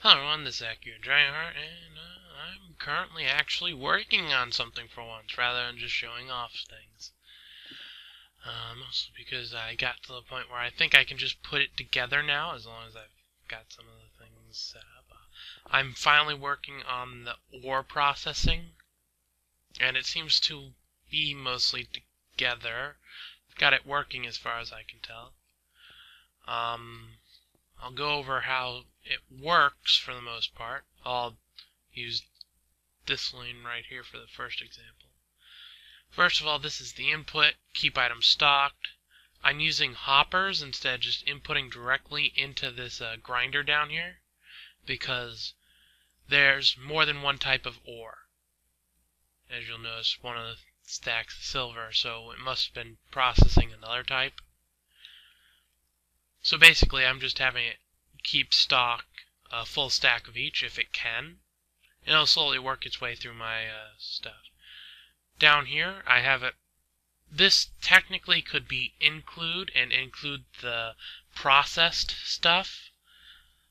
Hello everyone, this is Accurate Dryheart, and I'm currently actually working on something for once, rather than just showing off things. Mostly because I got to the point where I think I can just put it together now, as long as I've got some of the things set up. I'm finally working on the ore processing, and it seems to be mostly together. Got it working as far as I can tell. I'll go over how it works for the most part. I'll use this line right here for the first example. First of all, this is the input, keep item stocked. I'm using hoppers instead of just inputting directly into this grinder down here, because there's more than one type of ore. As you'll notice, one of the stacks is silver, so it must have been processing another type. So basically, I'm just having it keep stock a full stack of each if it can, and it'll slowly work its way through my stuff. Down here, I have it. This technically could be include and include the processed stuff.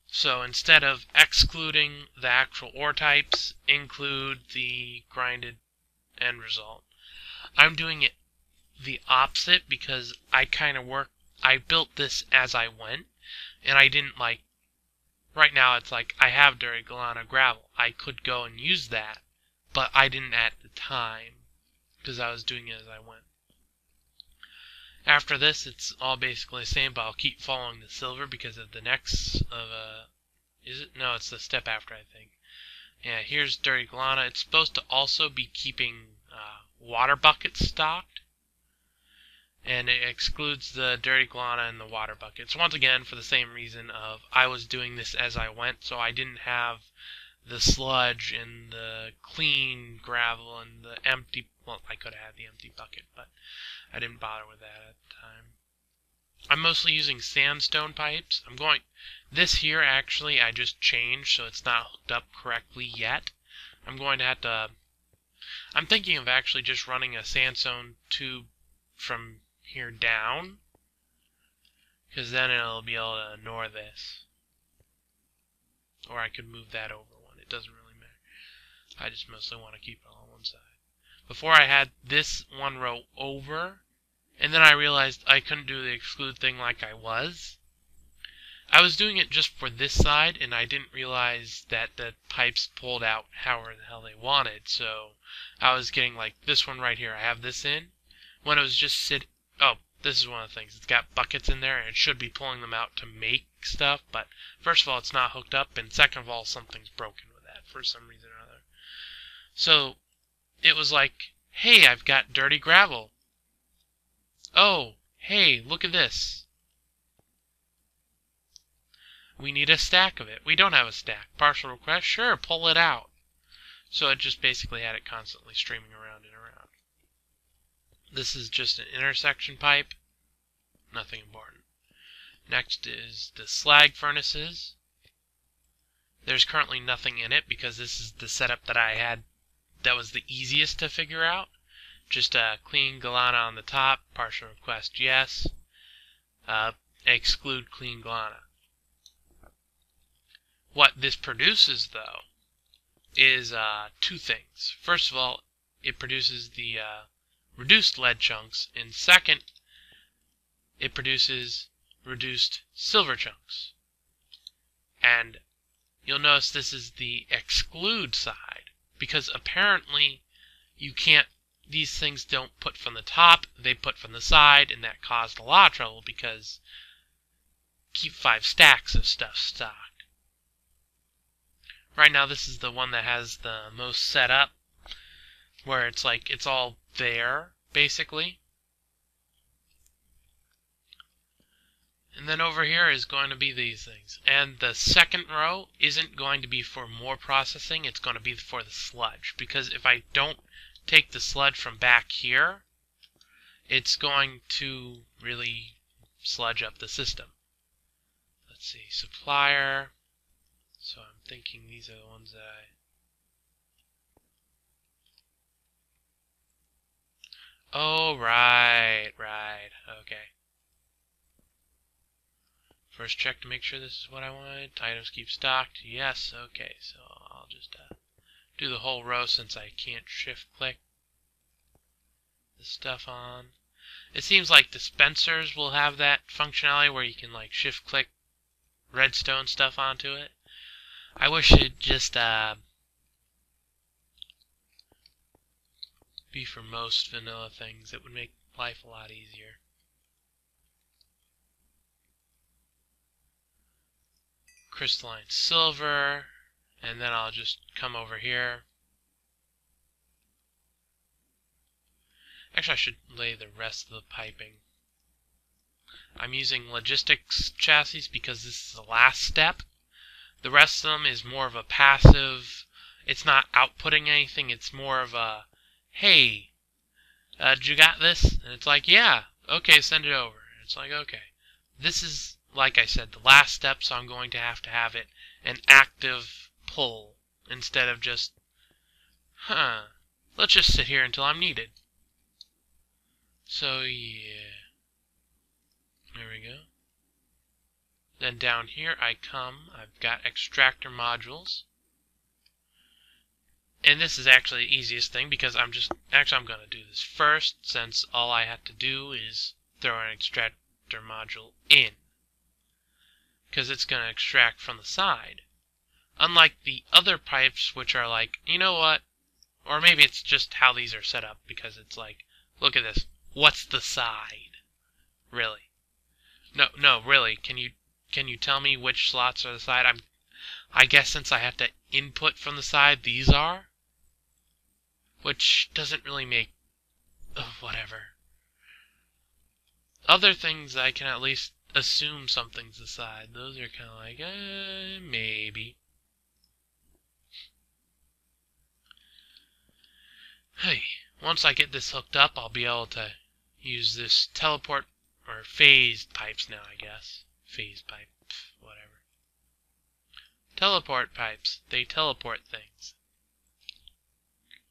So instead of excluding the actual ore types, include the grinded end result. I'm doing it the opposite because I built this as I went, and I didn't like, right now it's like I have Dirty Galana gravel. I could go and use that, but I didn't at the time because I was doing it as I went. After this, it's all basically the same, but I'll keep following the silver because of the next is it? No, it's the step after, I think. Yeah, here's Dirty Galana. It's supposed to also be keeping water buckets stocked, and it excludes the Dirty Galana and the water buckets. Once again, for the same reason of I was doing this as I went, so I didn't have the sludge and the clean gravel and the empty, well, I could have had the empty bucket, but I didn't bother with that at the time. I'm mostly using sandstone pipes. This here actually I just changed, so it's not hooked up correctly yet. I'm going to have to, I'm thinking of actually just running a sandstone tube from here down, because then it'll be able to ignore this. Or I could move that over one. It doesn't really matter. I just mostly want to keep it on one side. Before I had this one row over, and then I realized I couldn't do the exclude thing like I was. I was doing it just for this side, and I didn't realize that the pipes pulled out however the hell they wanted, so I was getting like this one right here. I have this in. When it was just oh, this is one of the things. It's got buckets in there, and it should be pulling them out to make stuff, but first of all, it's not hooked up, and second of all, something's broken with that for some reason or other. So it was like, hey, I've got dirty gravel. Oh, hey, look at this. We need a stack of it. We don't have a stack. Partial request? Sure, pull it out. So it just basically had it constantly streaming around and around. This is just an intersection pipe. Nothing important. Next is the slag furnaces. There's currently nothing in it because this is the setup that I had that was the easiest to figure out. Just a clean Galana on the top, partial request yes. Exclude clean Galana. What this produces, though, is two things. First of all, it produces the reduced lead chunks, and second, it produces reduced silver chunks. And you'll notice this is the exclude side, because apparently you can't, these things don't put from the top, they put from the side, and that caused a lot of trouble because keep 5 stacks of stuff stocked. Right now this is the one that has the most set up, where it's like it's all there, basically. And then over here is going to be these things. And the second row isn't going to be for more processing, it's going to be for the sludge. Because if I don't take the sludge from back here, it's going to really sludge up the system. Let's see, supplier. So I'm thinking these are the ones that Oh, right, okay. First check to make sure this is what I wanted. Items keep stocked. Yes, okay, so I'll just do the whole row since I can't shift click the stuff on. It seems like dispensers will have that functionality where you can like shift click redstone stuff onto it. I wish it'd just be for most vanilla things. It would make life a lot easier. Crystalline silver, and then I'll just come over here. Actually, I should lay the rest of the piping. I'm using logistics chassis because this is the last step. The rest of them is more of a passive. It's not outputting anything. It's more of a, hey, you got this? And it's like, yeah, okay, send it over. And it's like, okay. This is, like I said, the last step, so I'm going to have it an active pull instead of just, let's just sit here until I'm needed. So, yeah. There we go. Then down here I come, I've got extractor modules. And this is actually the easiest thing because I'm going to do this first since all I have to do is throw an extractor module in. Because it's going to extract from the side. Unlike the other pipes which are like, you know what? Or maybe it's just how these are set up because it's like, look at this. What's the side? Really? No, really. Can you tell me which slots are the side? I guess since I have to input from the side, these are. Which doesn't really make... whatever. Other things I can at least assume something's the side. Those are kind of like, maybe. Hey, once I get this hooked up, I'll be able to use this teleport or phase pipes now, I guess. Phase pipe, whatever. Teleport pipes. They teleport things.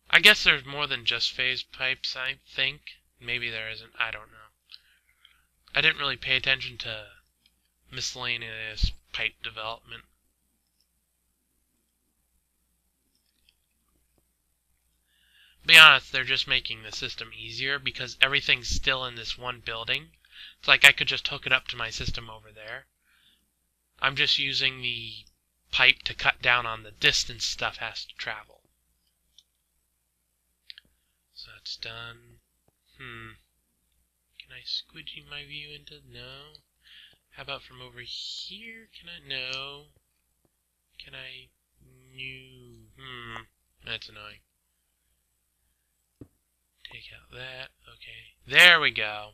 I guess there's more than just phase pipes, I think. Maybe there isn't. I don't know. I didn't really pay attention to miscellaneous pipe development. To be honest, they're just making the system easier because everything's still in this one building. It's like I could just hook it up to my system over there. I'm just using the pipe to cut down on the distance stuff has to travel. So that's done. Can I squidgy my view into... No. How about from over here? Can I... No. Can I... No. That's annoying. Take out that. Okay. There we go.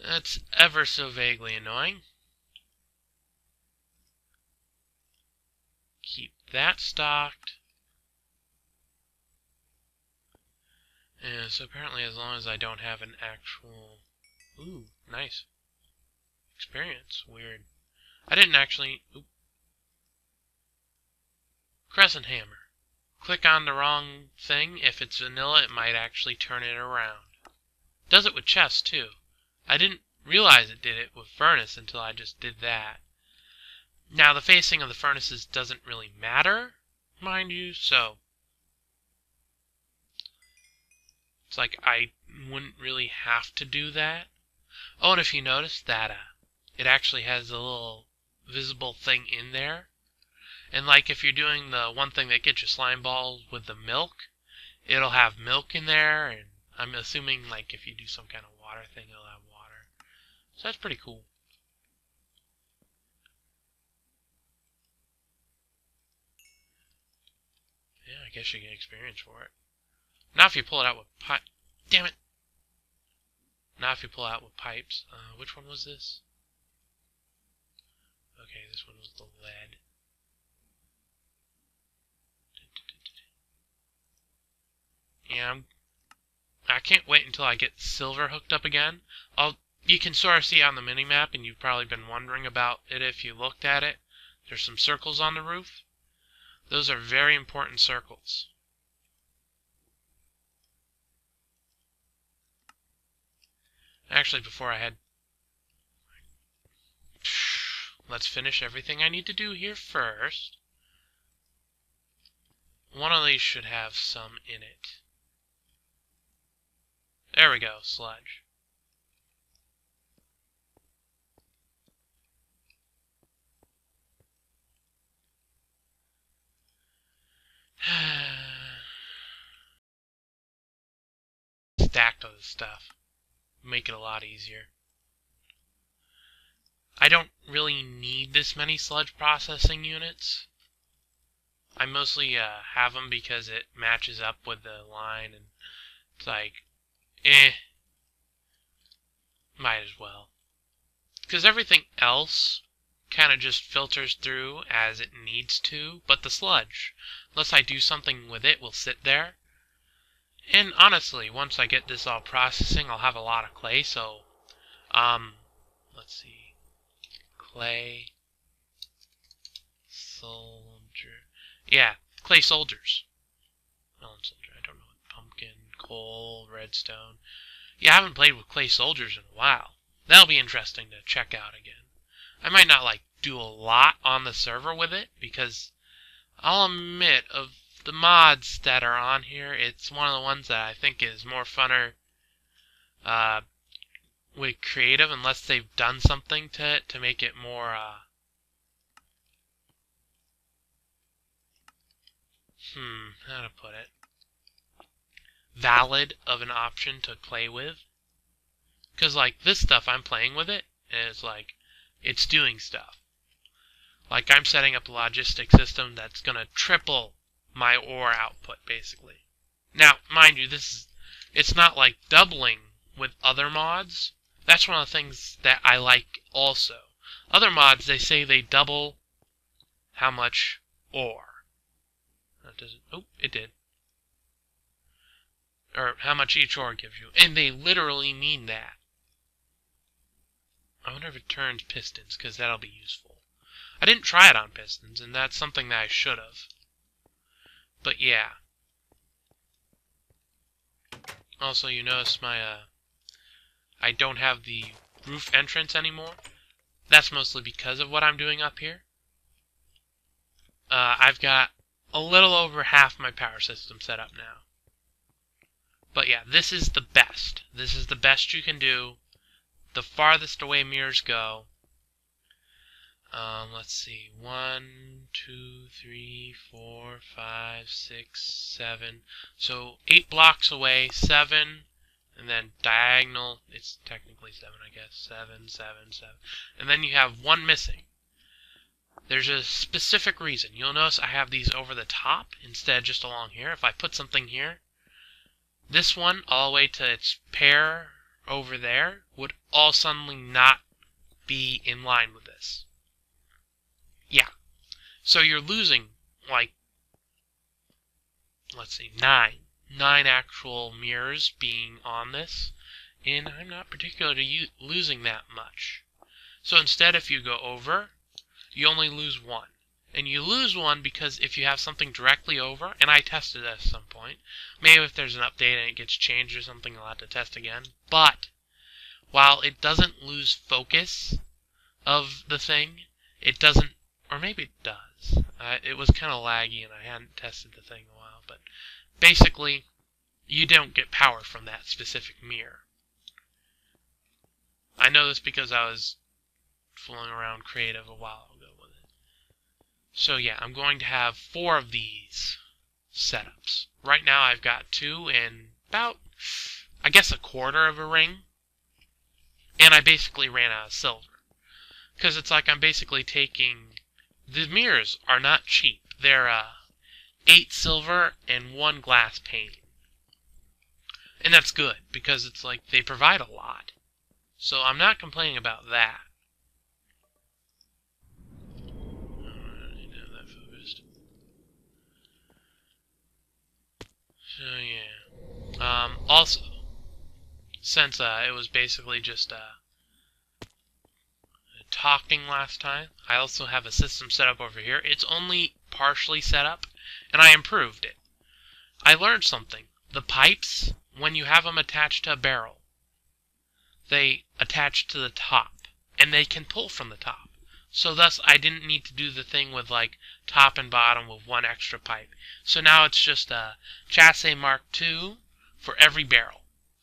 That's ever so vaguely annoying. Keep that stocked. And so apparently as long as I don't have an actual... Ooh, nice. Experience. Weird. I didn't actually... Oop. Crescent hammer. Click on the wrong thing. If it's vanilla, it might actually turn it around. Does it with chests, too. I didn't realize it did it with furnace until I just did that. Now, the facing of the furnaces doesn't really matter, mind you, so... It's like I wouldn't really have to do that. Oh, and if you notice that it actually has a little visible thing in there. And like if you're doing the one thing that gets your slime balls with the milk, it'll have milk in there. And I'm assuming like if you do some kind of water thing, it'll have water. So that's pretty cool. Yeah, I guess you get experience for it. Now if you pull it out with pipe... Damn it! Now if you pull it out with pipes... which one was this? Okay, this one was the lead. Yeah, I can't wait until I get silver hooked up again. You can sort of see on the minimap, and you've probably been wondering about it if you looked at it. There's some circles on the roof. Those are very important circles. Actually, before I had let's finish everything I need to do here first. One of these should have some in it. There we go, sludge. Stacked other stuff. Make it a lot easier. I don't really need this many sludge processing units. I mostly have them because it matches up with the line, and it's like, might as well. Because everything else kind of just filters through as it needs to, but the sludge, unless I do something with it, will sit there. And honestly, once I get this all processing, I'll have a lot of clay, so, let's see, clay, soldier, yeah, clay soldiers, melon soldier, I don't know what, pumpkin, coal, redstone, yeah, I haven't played with clay soldiers in a while. That'll be interesting to check out again. I might not, like, do a lot on the server with it, because I'll admit, of the mods that are on here, it's one of the ones that I think is more funner with creative, unless they've done something to it to make it more how to put it, valid of an option to play with. Because, like, this stuff, I'm playing with it, and it's like, it's doing stuff. Like, I'm setting up a logistic system that's going to triple my ore output, basically. Now, mind you, it's not like doubling with other mods. That's one of the things that I like also. Other mods, they say they double how much ore. That doesn't, oh, it did. Or how much each ore gives you. And they literally mean that. I wonder if it turns pistons, because that'll be useful. I didn't try it on pistons, and that's something that I should have. But yeah. Also, you notice my, I don't have the roof entrance anymore. That's mostly because of what I'm doing up here. I've got a little over half my power system set up now. But yeah, this is the best. This is the best you can do. The farthest away mirrors go. Let's see. 1, 2, 3, 4, 5, 6, 7. So 8 blocks away, 7, and then diagonal. It's technically 7, I guess. 7, 7, 7. And then you have 1 missing. There's a specific reason. You'll notice I have these over the top instead of just along here. If I put something here, this one all the way to its pair over there would all suddenly not be in line with this. Yeah. So you're losing, like, let's see, 9 actual mirrors being on this, and I'm not particularly losing that much. So instead, if you go over, you only lose 1. And you lose 1 because if you have something directly over, and I tested it at some point, maybe if there's an update and it gets changed or something, I'll have to test again. But while it doesn't lose focus of the thing, it doesn't, or maybe it does. It was kind of laggy and I hadn't tested the thing in a while, but basically, you don't get power from that specific mirror. I know this because I was fooling around creative a while ago with it. So yeah, I'm going to have 4 of these setups. Right now I've got 2 and about, I guess, a quarter of a ring. And I basically ran out of silver. Because it's like I'm basically taking, the mirrors are not cheap. They're 8 silver and 1 glass pane. And that's good, because it's like they provide a lot. So I'm not complaining about that. So yeah. Also, since it was basically just talking last time, I also have a system set up over here. It's only partially set up, and I improved it. I learned something. The pipes, when you have them attached to a barrel, they attach to the top, and they can pull from the top. So thus I didn't need to do the thing with like top and bottom with one extra pipe. So now it's just a Chassis Mark II for every barrel.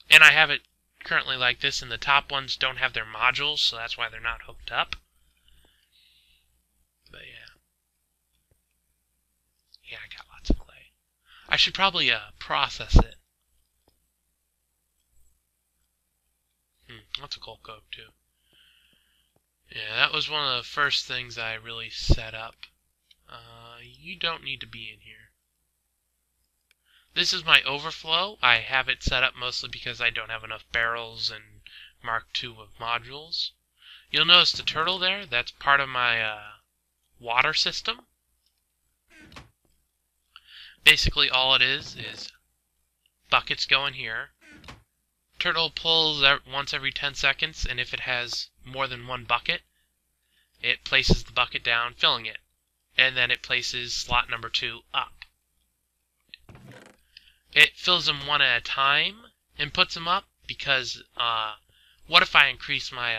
And I have it currently like this, and the top ones don't have their modules, so that's why they're not hooked up. But yeah. Yeah, I got lots of clay. I should probably process it. That's a coal coke too. Yeah, that was one of the first things I really set up. You don't need to be in here. This is my overflow. I have it set up mostly because I don't have enough barrels and Mark II with modules. You'll notice the turtle there. That's part of my water system. Basically all it is buckets go in here. Turtle pulls once every 10 seconds, and if it has more than one bucket, it places the bucket down, filling it. And then it places slot number 2 up. It fills them one at a time and puts them up because what if I increase my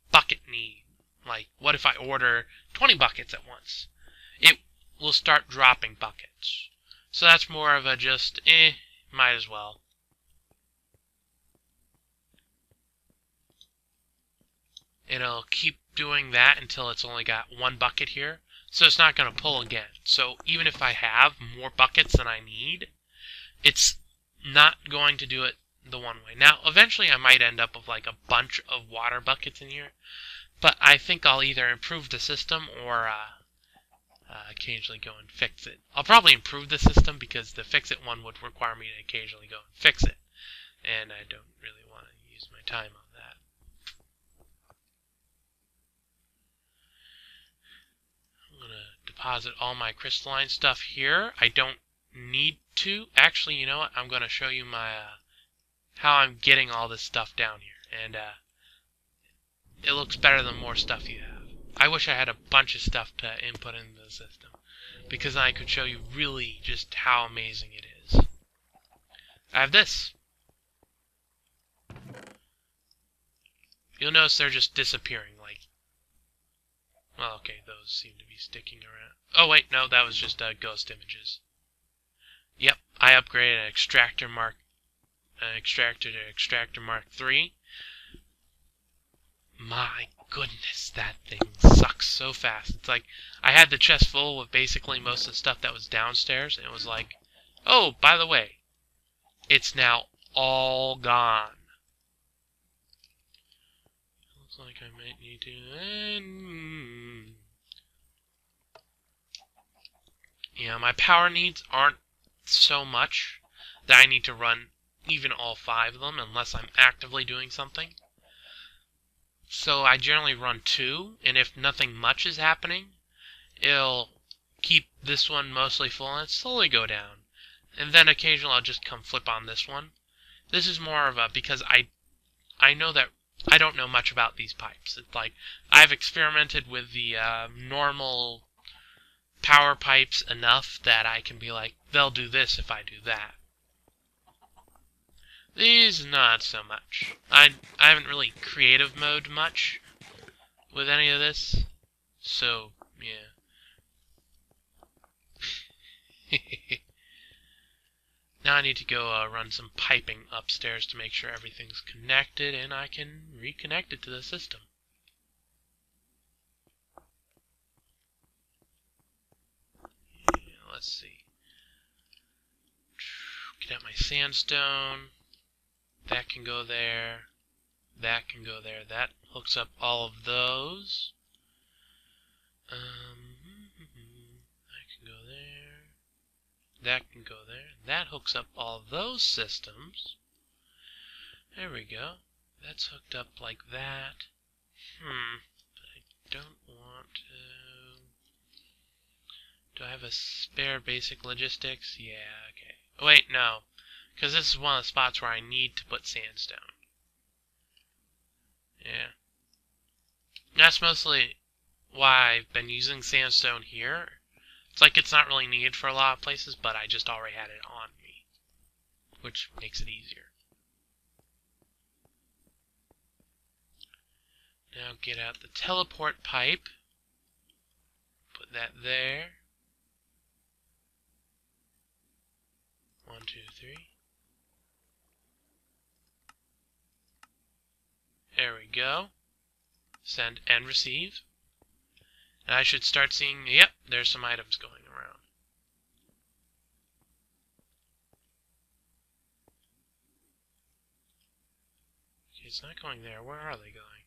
bucket need? Like, what if I order 20 buckets at once? It will start dropping buckets. So that's more of a just, might as well. It'll keep doing that until it's only got one bucket here. So it's not going to pull again. So even if I have more buckets than I need, it's not going to do it the one way. Now, eventually I might end up with like a bunch of water buckets in here. But I think I'll either improve the system or occasionally go and fix it. I'll probably improve the system because the fix-it one would require me to occasionally go and fix it. And I don't really want to use my time on that. I'm going to deposit all my crystalline stuff here. I don't need to. Actually, you know what? I'm going to show you my how I'm getting all this stuff down here. And it looks better the more stuff you have. I wish I had a bunch of stuff to input into the system, because I could show you really just how amazing it is. I have this. You'll notice they're just disappearing, like, well, okay, those seem to be sticking around. Oh wait, no, that was just ghost images. Yep, I upgraded an extractor to extractor Mark III. My goodness, that thing sucks so fast. It's like I had the chest full with basically most of the stuff that was downstairs, and it was like, oh, by the way, it's now all gone. Looks like I might need to... Yeah, my power needs aren't so much that I need to run even all 5 of them unless I'm actively doing something. So I generally run 2, and if nothing much is happening, it'll keep this one mostly full and slowly go down. And then occasionally I'll just come flip on this one. This is more of a, because I know that I don't know much about these pipes. It's like I've experimented with the normal power pipes enough that I can be like, they'll do this if I do that. These, not so much. I haven't really creative mode much with any of this, so yeah. Now I need to go run some piping upstairs to make sure everything's connected and I can reconnect it to the system. Yeah, let's see. Get out my sandstone. That can go there. That can go there. That hooks up all of those. That can go there. That can go there. That hooks up all of those systems. There we go. That's hooked up like that. But I don't want to... Do I have a spare basic logistics? Yeah, okay. Oh, wait, no. Because this is one of the spots where I need to put sandstone. Yeah. That's mostly why I've been using sandstone here. It's like it's not really needed for a lot of places, but I just already had it on me, which makes it easier. Now get out the teleport pipe. that there. 1, 2, 3. There we go. Send and receive. And I should start seeing, yep, there's some items going around. Okay, it's not going there. Where are they going?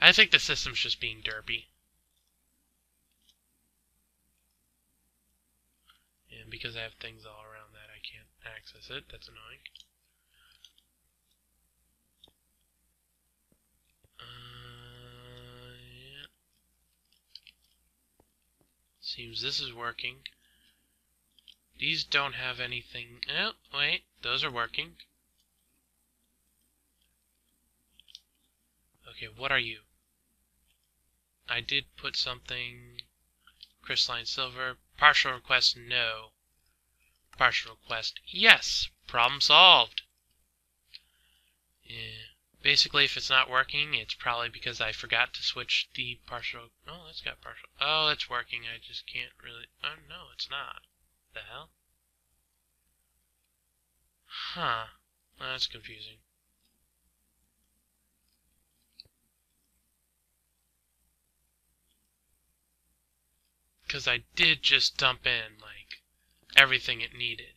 I think the system's just being derpy. And because I have things all around that, I can't access it. That's annoying. Yeah. Seems this is working. These don't have anything. Oh, wait. Those are working. Okay, what are you? I did put something. Crystalline silver. Partial request, no. Partial request, yes. Problem solved. Yeah. Basically, if it's not working, it's probably because I forgot to switch the partial. Oh, that's got partial. Oh, it's working. I just can't really. Oh, no, it's not. The hell? Huh. That's confusing. Because I did just dump in, like, everything it needed.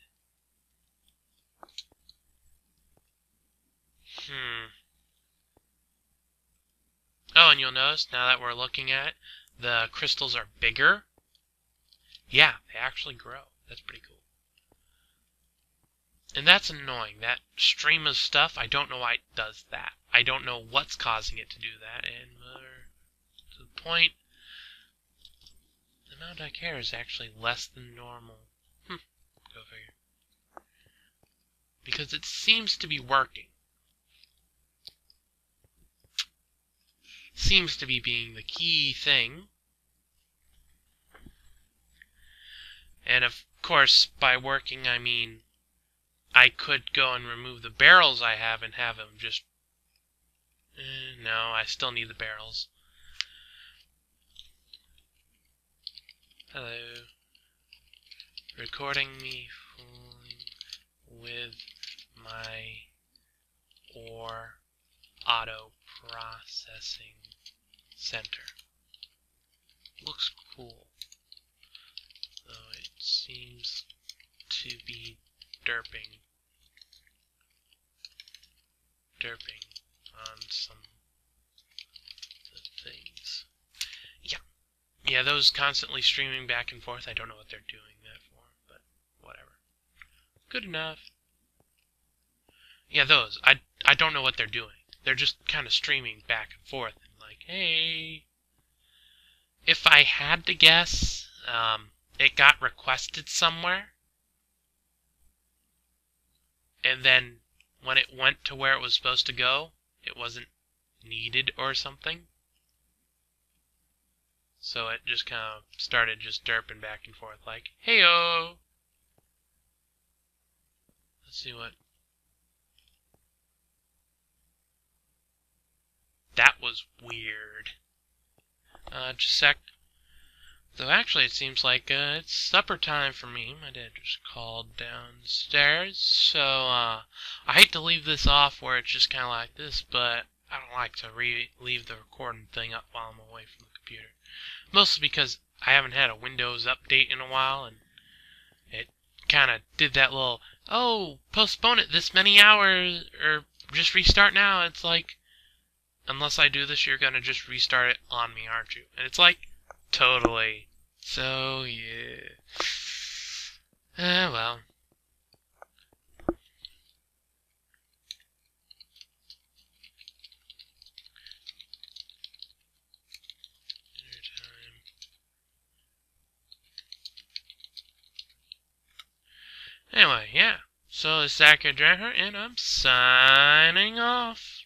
Oh, and you'll notice, now that we're looking at it, the crystals are bigger. Yeah, they actually grow. That's pretty cool. And that's annoying. That stream of stuff, I don't know why it does that. I don't know what's causing it to do that. And to the point, the amount I care is actually less than normal. Go figure. Because it seems to be working. Seems to be being the key thing. And of course, by working, I mean I could go and remove the barrels I have and have them just... no, I still need the barrels. Hello. Recording me fooling with my ore auto processing center. Looks cool. Though it seems to be derping on some of the things. Yeah, those constantly streaming back and forth, I don't know what they're doing that for, but whatever. Good enough. Yeah, those. I don't know what they're doing. They're just kind of streaming back and forth and like, hey. If I had to guess, it got requested somewhere. And then when it went to where it was supposed to go, it wasn't needed or something. So it just kind of started just derping back and forth like, hey-o! Let's see what... That was weird. Just a sec. So actually it seems like it's supper time for me. My dad just called downstairs. So I hate to leave this off where it's just kind of like this, but I don't like to leave the recording thing up while I'm away from the computer. Mostly because I haven't had a Windows update in a while, and it kind of did that little, oh, postpone it this many hours, or just restart now. It's like, unless I do this, you're going to just restart it on me, aren't you? And it's like, totally. So, yeah. Well. Dinner time. Anyway, yeah. So, it's Zach Draher, and I'm signing off.